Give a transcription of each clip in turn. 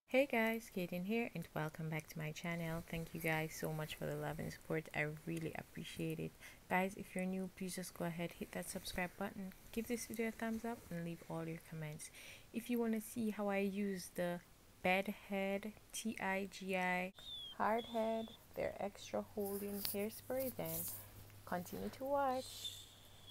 Hey guys, Kaden here and welcome back to my channel. Thank you guys so much for the love and support. I really appreciate it. Guys, if you're new, please just go ahead, hit that subscribe button, give this video a thumbs up and leave all your comments. If you want to see how I use the Bedhead TIGI hard head, their extra holding hairspray, then continue to watch.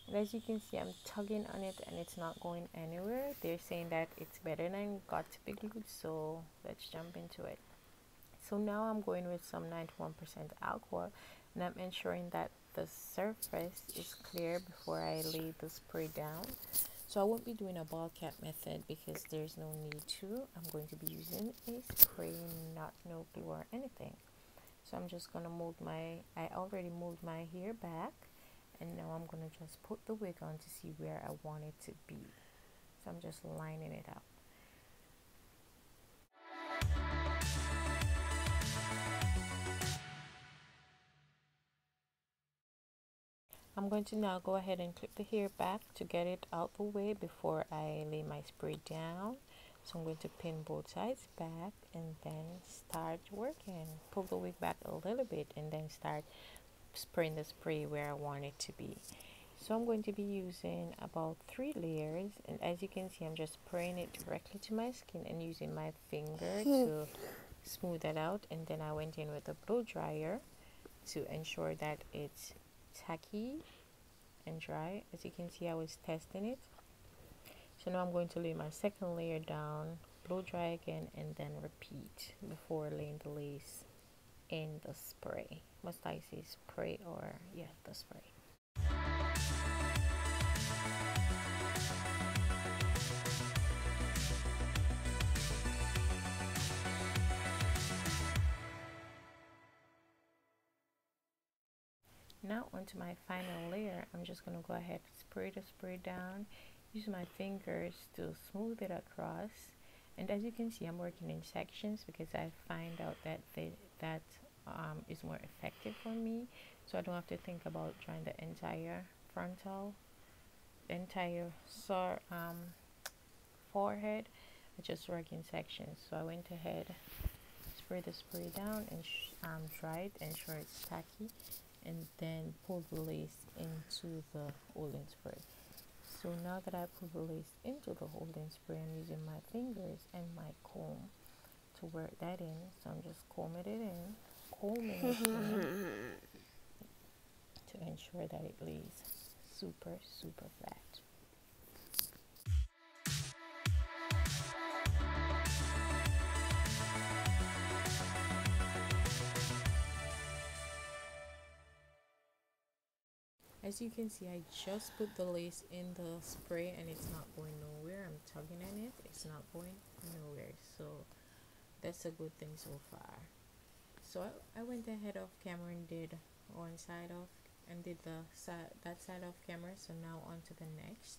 And as you can see, I'm tugging on it and it's not going anywhere. They're saying that it's better than Got2B Glued, so let's jump into it. So now I'm going with some 91% alcohol and I'm ensuring that the surface is clear before I lay the spray down. So I won't be doing a ball cap method because there's no need to. I'm going to be using a spray, not no glue or anything. So I'm just gonna I already moved my hair back, and now I'm gonna just put the wig on to see where I want it to be. So I'm just lining it up. I'm going to now go ahead and clip the hair back to get it out the way before I lay my spray down. So I'm going to pin both sides back and then start working. Pull the wig back a little bit and then start spraying the spray where I want it to be. So I'm going to be using about 3 layers, and as you can see, I'm just spraying it directly to my skin and using my finger to smooth that out. And then I went in with a blow dryer to ensure that it's tacky and dry. As you can see, I was testing it. So now I'm going to lay my second layer down, blow dry again, and then repeat before laying the lace in the spray. Must I say spray or yeah, the spray. Now onto my final layer, I'm just going to go ahead and spray the spray down, use my fingers to smooth it across. And as you can see, I'm working in sections because I find out that that is more effective for me, so I don't have to think about drawing the entire forehead. I just work in sections. So I went ahead, spray the spray down and dry it, ensure it's tacky, and then pull the lace into the holding spray. So now that I pull the lace into the holding spray, I'm using my fingers and my comb to work that in. So I'm just combing it in to ensure that it lays super flat. As you can see, I just put the lace in the spray and it's not going nowhere. I'm tugging on it, it's not going nowhere, so that's a good thing so far. So I went ahead of camera and did one side off and did that side off camera. So now on to the next.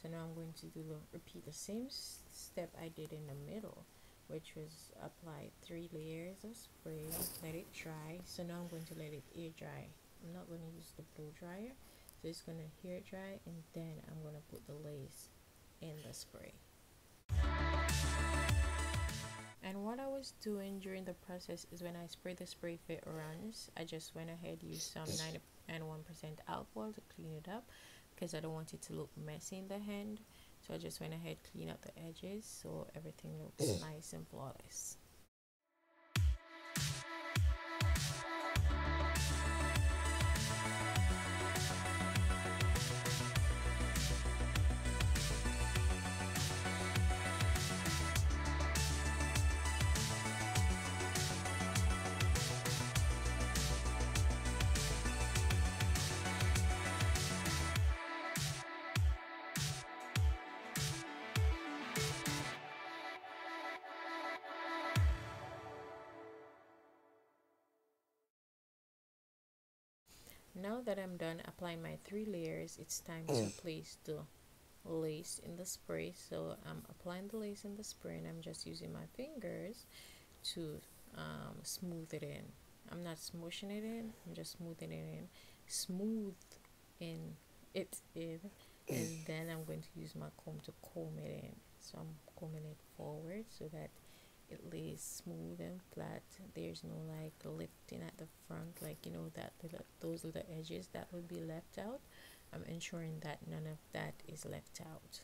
So now I'm going to repeat the same step I did in the middle, which was apply 3 layers of spray, let it dry. So now I'm going to let it air dry. I'm not going to use the blow dryer, so it's going to hair dry, and then I'm going to put the lace in the spray. And what I was doing during the process is when I spray the spray, if it runs, I just went ahead, used some 91% alcohol to clean it up because I don't want it to look messy in the hand. So I just went ahead, clean up the edges so everything looks nice and flawless. Now that I'm done applying my 3 layers, it's time to place the lace in the spray. So I'm applying the lace in the spray and I'm just using my fingers to smooth it in. I'm not smushing it in, I'm just smoothing it in. Smooth in it in, and then I'm going to use my comb to comb it in. So I'm combing it forward so that it lays smooth and flat. There's no like lifting at the front, like you know that those little edges that would be left out. I'm ensuring that none of that is left out.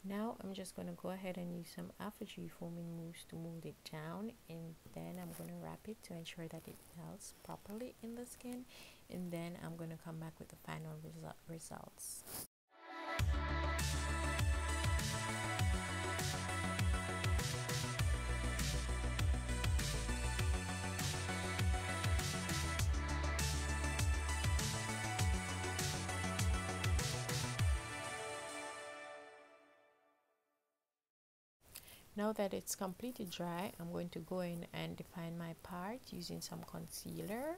Now I'm just going to go ahead and use some alpha-G foaming mousse to mold it down, and then I'm going to wrap it to ensure that it melts properly in the skin, and then I'm going to come back with the final results. Now that it's completely dry, I'm going to go in and define my part using some concealer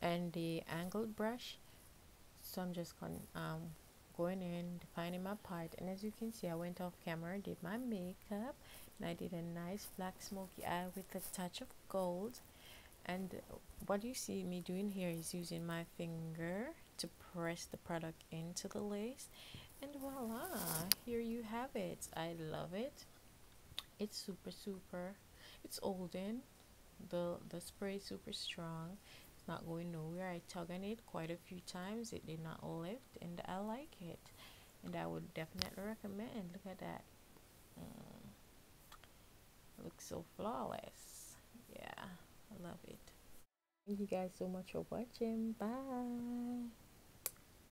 and the angled brush. So I'm just going in, defining my part, and as you can see, I went off camera, did my makeup, and I did a nice black smoky eye with a touch of gold. And what you see me doing here is using my finger to press the product into the lace, and voila, here you have it. I love it. It's super, it's olden. The spray is super strong. It's not going nowhere. I tug on it quite a few times. It did not lift, and I like it, and I would definitely recommend. Look at that. It looks so flawless. Yeah, I love it. Thank you guys so much for watching. Bye.